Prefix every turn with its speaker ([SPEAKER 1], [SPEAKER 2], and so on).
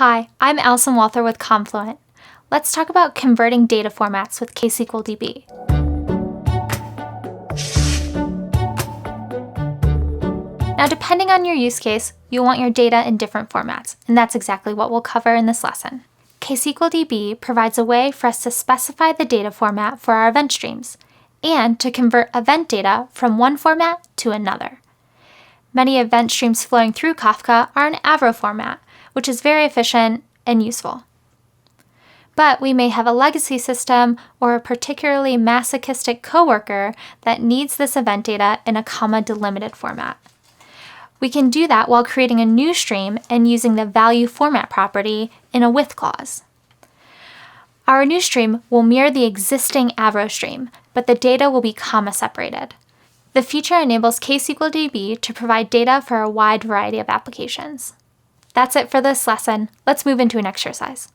[SPEAKER 1] Hi, I'm Allison Walther with Confluent. Let's talk about converting data formats with ksqlDB. Now, depending on your use case, you'll want your data in different formats, and that's exactly what we'll cover in this lesson. ksqlDB provides a way for us to specify the data format for our event streams, and to convert event data from one format to another. Many event streams flowing through Kafka are in Avro format, which is very efficient and useful. But we may have a legacy system or a particularly masochistic coworker that needs this event data in a comma-delimited format. We can do that while creating a new stream and using the value format property in a with clause. Our new stream will mirror the existing Avro stream, but the data will be comma separated. The feature enables ksqlDB to provide data for a wide variety of applications. That's it for this lesson. Let's move into an exercise.